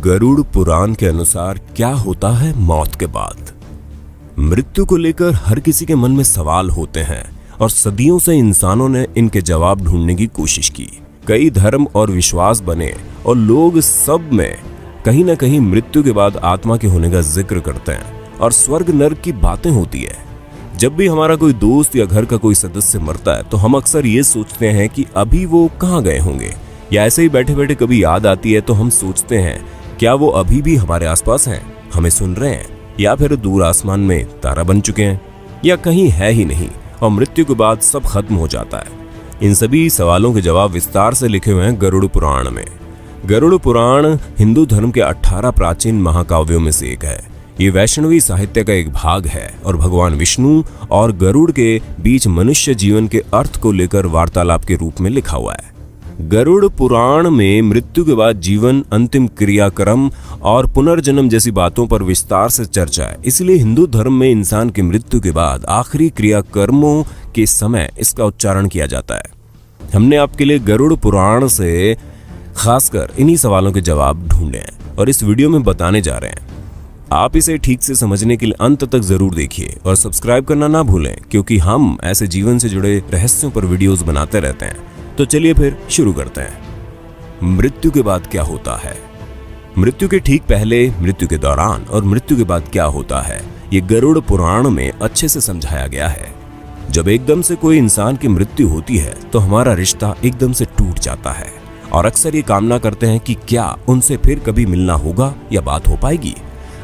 गरुड़ पुराण के अनुसार क्या होता है मौत के बाद। मृत्यु को लेकर हर किसी के मन में सवाल होते हैं और सदियों से इंसानों ने इनके जवाब ढूंढने की कोशिश की। कई धर्म और विश्वास बने और लोग सब में कहीं ना कहीं मृत्यु के बाद आत्मा के होने का जिक्र करते हैं और स्वर्ग नर्क की बातें होती है। जब भी हमारा कोई दोस्त या घर का कोई सदस्य मरता है तो हम अक्सर ये सोचते हैं कि अभी वो कहाँ गए होंगे, या ऐसे ही बैठे बैठे कभी याद आती है तो हम सोचते हैं क्या वो अभी भी हमारे आसपास हैं, हमें सुन रहे हैं, या फिर दूर आसमान में तारा बन चुके हैं, या कहीं है ही नहीं और मृत्यु के बाद सब खत्म हो जाता है। इन सभी सवालों के जवाब विस्तार से लिखे हुए हैं गरुड़ पुराण में। गरुड़ पुराण हिंदू धर्म के 18 प्राचीन महाकाव्यों में से एक है। ये वैष्णवी साहित्य का एक भाग है और भगवान विष्णु और गरुड़ के बीच मनुष्य जीवन के अर्थ को लेकर वार्तालाप के रूप में लिखा हुआ है। गरुड़ पुराण में मृत्यु के बाद जीवन, अंतिम क्रियाक्रम और पुनर्जन्म जैसी बातों पर विस्तार से चर्चा है। इसलिए हिंदू धर्म में इंसान की मृत्यु के बाद आखिरी क्रियाकर्मों के समय इसका उच्चारण किया जाता है। हमने आपके लिए गरुड़ पुराण से खासकर इन्हीं सवालों के जवाब ढूंढे हैं और इस वीडियो में बताने जा रहे हैं। आप इसे ठीक से समझने के लिए अंत तक जरूर देखिए और सब्सक्राइब करना ना भूलें, क्योंकि हम ऐसे जीवन से जुड़े रहस्यों पर वीडियोस बनाते रहते हैं। तो चलिए फिर शुरू करते हैं। मृत्यु के बाद क्या होता है। मृत्यु के ठीक पहले, मृत्यु के दौरान और मृत्यु के बाद क्या होता है, ये गरुड़ पुराण में अच्छे से समझाया गया है। जब एकदम से कोई इंसान की मृत्यु होती है तो हमारा रिश्ता एकदम से टूट जाता है और अक्सर ये कामना करते हैं कि क्या उनसे फिर कभी मिलना होगा या बात हो पाएगी।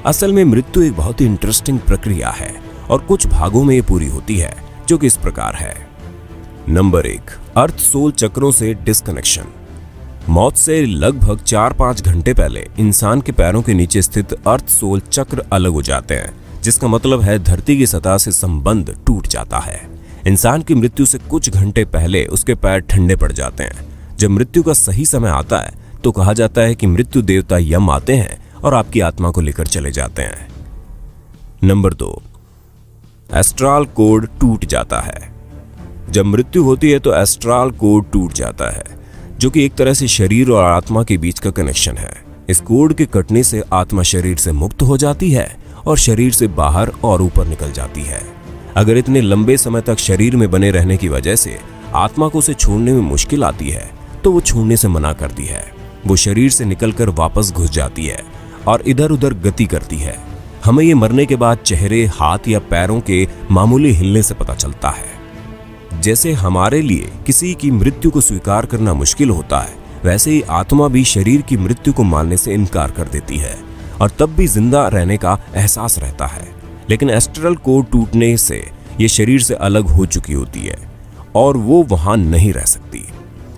असल में मृत्यु एक बहुत ही इंटरेस्टिंग प्रक्रिया है और कुछ भागों में ये पूरी होती है, जो कि इस प्रकार है। नंबर 1, अर्थ सोल चक्रों से डिस्कनेक्शन। मौत से लगभग 4-5 घंटे पहले इंसान के पैरों के नीचे स्थित अर्थ सोल चक्र अलग हो जाते हैं, जिसका मतलब है धरती की सतह से संबंध टूट जाता है। इंसान की मृत्यु से कुछ घंटे पहले उसके पैर ठंडे पड़ जाते हैं। जब मृत्यु का सही समय आता है तो कहा जाता है कि मृत्यु देवता यम आते हैं और आपकी आत्मा को लेकर चले जाते हैं। नंबर 2, एस्ट्रल कोड टूट जाता है। जब मृत्यु होती है तो एस्ट्रल कोड टूट जाता है, जो कि एक तरह से शरीर और आत्मा के बीच का कनेक्शन है। इस कोड के कटने से आत्मा शरीर से मुक्त हो जाती है और शरीर से बाहर और ऊपर निकल जाती है। अगर इतने लंबे समय तक शरीर में बने रहने की वजह से आत्मा को उसे छोड़ने में मुश्किल आती है तो वो छोड़ने से मना करती है। वो शरीर से निकलकर वापस घुस जाती है और इधर उधर गति करती है। हमें ये मरने के बाद चेहरे, हाथ या पैरों के मामूली हिलने से पता चलता है। जैसे हमारे लिए किसी की मृत्यु को स्वीकार करना मुश्किल होता है, वैसे ही आत्मा भी शरीर की मृत्यु को मानने से इनकार कर देती है और तब भी जिंदा रहने का एहसास रहता है। लेकिन एस्ट्रल कोड टूटने से ये शरीर से अलग हो चुकी होती है और वो वहां नहीं रह सकती।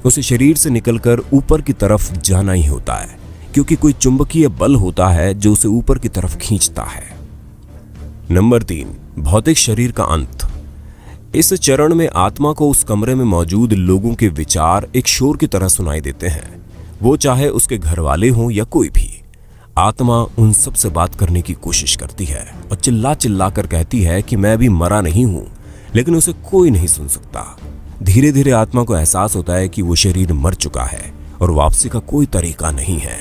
उसे शरीर से निकलकर ऊपर की तरफ जाना ही होता है, क्योंकि कोई चुंबकीय बल होता है जो उसे ऊपर की तरफ खींचता है। नंबर 3, भौतिक शरीर का अंत। इस चरण में आत्मा को उस कमरे में मौजूद लोगों के विचार एक शोर की तरह सुनाई देते हैं, वो चाहे उसके घर वाले हों या कोई भी। आत्मा उन सब से बात करने की कोशिश करती है और चिल्ला चिल्ला कर कहती है कि मैं अभी मरा नहीं हूं, लेकिन उसे कोई नहीं सुन सकता। धीरे धीरे आत्मा को एहसास होता है कि वो शरीर मर चुका है और वापसी का कोई तरीका नहीं है।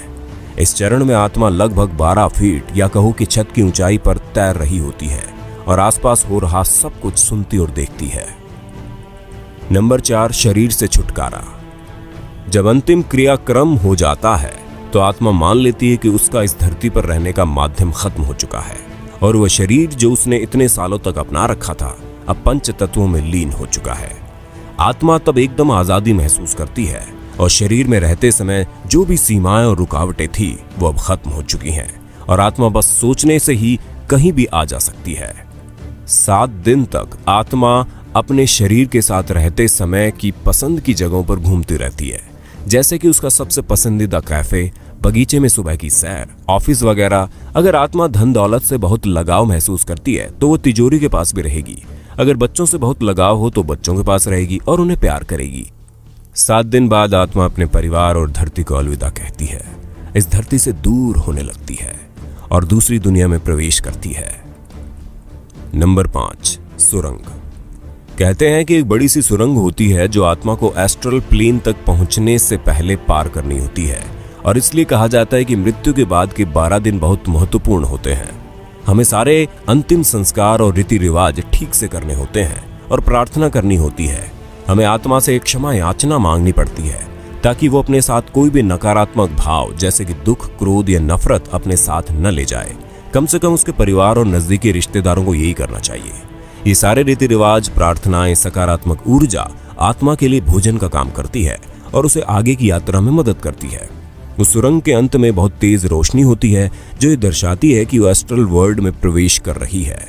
इस चरण में आत्मा लगभग 12 फीट या कहो कि छत की ऊंचाई पर तैर रही होती है और आसपास हो रहा सब कुछ सुनती और देखती है। नंबर 4, शरीर से छुटकारा। जब अंतिम क्रियाक्रम हो जाता है तो आत्मा मान लेती है कि उसका इस धरती पर रहने का माध्यम खत्म हो चुका है और वह शरीर जो उसने इतने सालों तक अपना रखा था अब पंच तत्वों में लीन हो चुका है। आत्मा तब एकदम आजादी महसूस करती है और शरीर में रहते समय जो भी सीमाएं और रुकावटें थी वो अब खत्म हो चुकी हैं और आत्मा बस सोचने से ही कहीं भी आ जा सकती है। 7 दिन तक आत्मा अपने शरीर के साथ रहते समय की पसंद की जगहों पर घूमती रहती है, जैसे कि उसका सबसे पसंदीदा कैफे, बगीचे में सुबह की सैर, ऑफिस वगैरह। अगर आत्मा धन दौलत से बहुत लगाव महसूस करती है तो वो तिजोरी के पास भी रहेगी। अगर बच्चों से बहुत लगाव हो तो बच्चों के पास रहेगी और उन्हें प्यार करेगी। 7 दिन बाद आत्मा अपने परिवार और धरती को अलविदा कहती है, इस धरती से दूर होने लगती है और दूसरी दुनिया में प्रवेश करती है। नंबर 5, सुरंग। कहते हैं कि एक बड़ी सी सुरंग होती है जो आत्मा को एस्ट्रल प्लेन तक पहुंचने से पहले पार करनी होती है और इसलिए कहा जाता है कि मृत्यु के बाद के 12 दिन बहुत महत्वपूर्ण होते हैं। हमें सारे अंतिम संस्कार और रीति रिवाज ठीक से करने होते हैं और प्रार्थना करनी होती है। हमें आत्मा से क्षमा याचना मांगनी पड़ती है ताकि वो अपने साथ कोई भी नकारात्मक भाव जैसे कि दुख, क्रोध या नफरत अपने साथ न ले जाए। कम से कम उसके परिवार और नजदीकी रिश्तेदारों को यही करना चाहिए। ये सारे रीति रिवाज, प्रार्थनाएं, सकारात्मक ऊर्जा आत्मा के लिए भोजन का काम करती है और उसे आगे की यात्रा में मदद करती है। उस सुरंग के अंत में बहुत तेज रोशनी होती है जो ये दर्शाती है कि वो एस्ट्रल वर्ल्ड में प्रवेश कर रही है।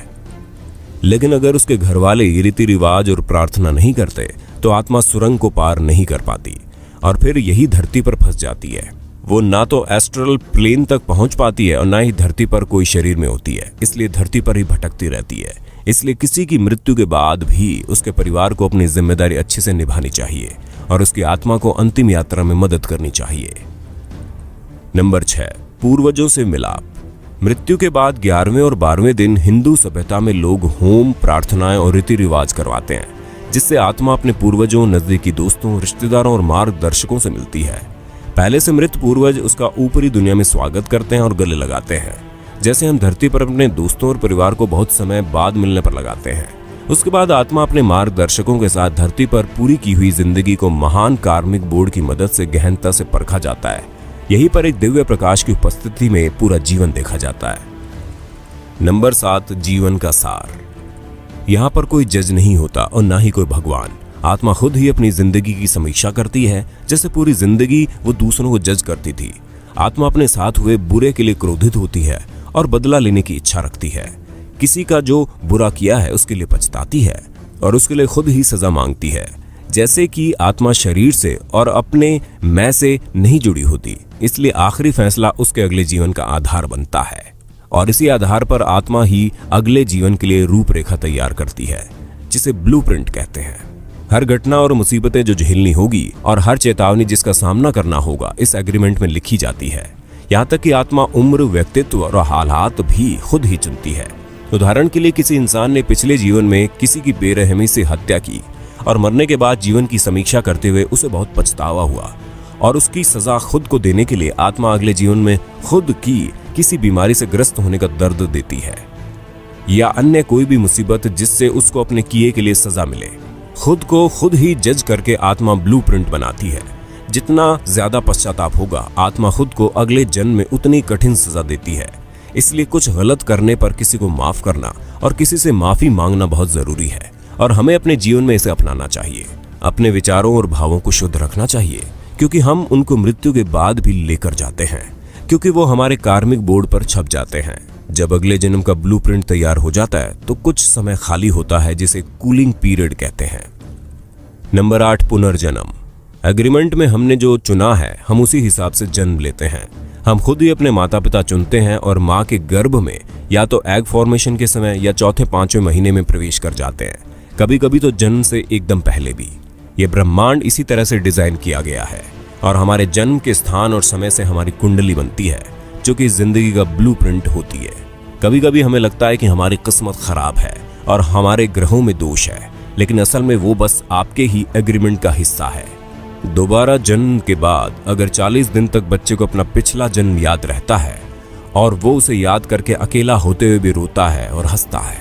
लेकिन अगर उसके घर वाले रीति रिवाज और प्रार्थना नहीं करते तो आत्मा सुरंग को पार नहीं कर पाती और फिर यही धरती पर फंस जाती है। वो ना तो एस्ट्रल प्लेन तक पहुंच पाती है और ना ही धरती पर कोई शरीर में होती है, इसलिए धरती पर ही भटकती रहती है। इसलिए किसी की मृत्यु के बाद भी उसके परिवार को अपनी जिम्मेदारी अच्छे से निभानी चाहिए और उसकी आत्मा को अंतिम यात्रा में मदद करनी चाहिए। नंबर 6, पूर्वजों से मिलाप। मृत्यु के बाद 11वें और 12वें दिन हिंदू सभ्यता में लोग होम, प्रार्थनाएं और रीति रिवाज करवाते हैं, जिससे आत्मा अपने पूर्वजों, नजदीकी दोस्तों, रिश्तेदारों और मार्गदर्शकों से मिलती है। पहले से मृत पूर्वज उसका ऊपरी दुनिया में स्वागत करते हैं और गले लगाते हैं, जैसे हम धरती पर अपने दोस्तों और परिवार को बहुत समय बाद मिलने पर लगाते हैं। उसके बाद आत्मा अपने मार्गदर्शकों के साथ धरती पर पूरी की हुई जिंदगी को महान कार्मिक बोर्ड की मदद से गहनता से परखा जाता है। यहीं पर एक दिव्य प्रकाश की उपस्थिति में पूरा जीवन देखा जाता है। नंबर 7, जीवन का सार। यहाँ पर कोई जज नहीं होता और ना ही कोई भगवान। आत्मा खुद ही अपनी जिंदगी की समीक्षा करती है, जैसे पूरी जिंदगी वो दूसरों को जज करती थी। आत्मा अपने साथ हुए बुरे के लिए क्रोधित होती है और बदला लेने की इच्छा रखती है। किसी का जो बुरा किया है उसके लिए पछताती है और उसके लिए खुद ही सजा मांगती है। जैसे कि आत्मा शरीर से और अपने मैं से नहीं जुड़ी होती, इसलिए आखिरी फैसला उसके अगले जीवन का आधार बनता है और इसी आधार पर आत्मा ही अगले जीवन के लिए रूपरेखा तैयार करती है, जिसे ब्लूप्रिंट कहते हैं। हर घटना और मुसीबतें जो झेलनी होगी और हर चेतावनी जिसका सामना करना होगा इस एग्रीमेंट में लिखी जाती है। यहाँ तक कि आत्मा उम्र, व्यक्तित्व और हालात भी खुद ही चुनती है। उदाहरण के लिए किसी इंसान ने पिछले जीवन में किसी की बेरहमी से हत्या की और मरने के बाद जीवन की समीक्षा करते हुए उसे बहुत पछतावा हुआ और उसकी सजा खुद को देने के लिए आत्मा अगले जीवन में खुद की किसी बीमारी से ग्रस्त होने का दर्द देती है या अन्य कोई भी मुसीबत जिससे उसको अपने किए के लिए सजा मिले। खुद को खुद ही जज करके आत्मा ब्लूप्रिंट बनाती है। जितना ज्यादा पश्चाताप होगा, आत्मा खुद को अगले जन्म में उतनी कठिन सजा देती है। इसलिए कुछ गलत करने पर किसी को माफ करना और किसी से माफी मांगना बहुत जरूरी है और हमें अपने जीवन में इसे अपनाना चाहिए। अपने विचारों और भावों को शुद्ध रखना चाहिए क्योंकि हम उनको मृत्यु के बाद भी लेकर जाते हैं, क्योंकि वो हमारे कार्मिक बोर्ड पर छप जाते हैं। जब अगले जन्म का ब्लूप्रिंट तैयार हो जाता है तो कुछ समय खाली होता है, जिसे कूलिंग पीरियड कहते हैं। नंबर 8, पुनर्जन्म। एग्रीमेंट में हमने जो चुना है हम उसी हिसाब से जन्म लेते हैं। हम खुद ही अपने माता पिता चुनते हैं और माँ के गर्भ में या तो एग फॉर्मेशन के समय या चौथे 5वें महीने में प्रवेश कर जाते हैं, कभी कभी तो जन्म से एकदम पहले भी। ये ब्रह्मांड इसी तरह से डिजाइन किया गया है और हमारे जन्म के स्थान और समय से हमारी कुंडली बनती है, जो कि जिंदगी का ब्लूप्रिंट होती है। कभी कभी हमें लगता है कि हमारी किस्मत खराब है और हमारे ग्रहों में दोष है, लेकिन असल में वो बस आपके ही एग्रीमेंट का हिस्सा है। दोबारा जन्म के बाद अगर 40 दिन तक बच्चे को अपना पिछला जन्म याद रहता है और वो उसे याद करके अकेला होते हुए भी रोता है और हंसता है,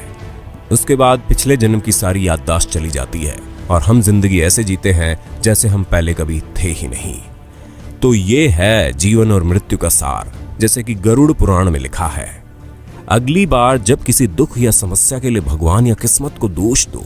उसके बाद पिछले जन्म की सारी याददाश्त चली जाती है और हम जिंदगी ऐसे जीते हैं जैसे हम पहले कभी थे ही नहीं। तो ये है जीवन और मृत्यु का सार, जैसे कि गरुड़ पुराण में लिखा है। अगली बार जब किसी दुख या समस्या के लिए भगवान या किस्मत को दोष दो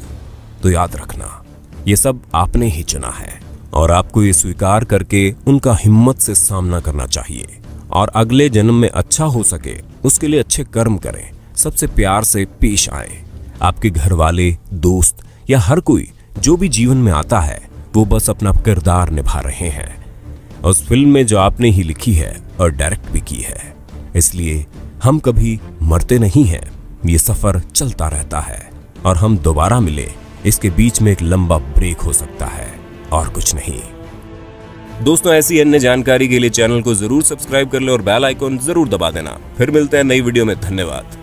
तो याद रखना ये सब आपने ही चुना है और आपको ये स्वीकार करके उनका हिम्मत से सामना करना चाहिए और अगले जन्म में अच्छा हो सके उसके लिए अच्छे कर्म करें, सबसे प्यार से पेश आए। आपके घर वाले, दोस्त या हर कोई जो भी जीवन में आता है वो बस अपना किरदार निभा रहे हैं उस फिल्म में जो आपने ही लिखी है और डायरेक्ट भी की है। इसलिए हम कभी मरते नहीं हैं, ये सफर चलता रहता है और हम दोबारा मिले, इसके बीच में एक लंबा ब्रेक हो सकता है और कुछ नहीं। दोस्तों, ऐसी अन्य जानकारी के लिए चैनल को जरूर सब्सक्राइब कर लें और बेल आइकॉन जरूर दबा देना। फिर मिलते हैं नई वीडियो में। धन्यवाद।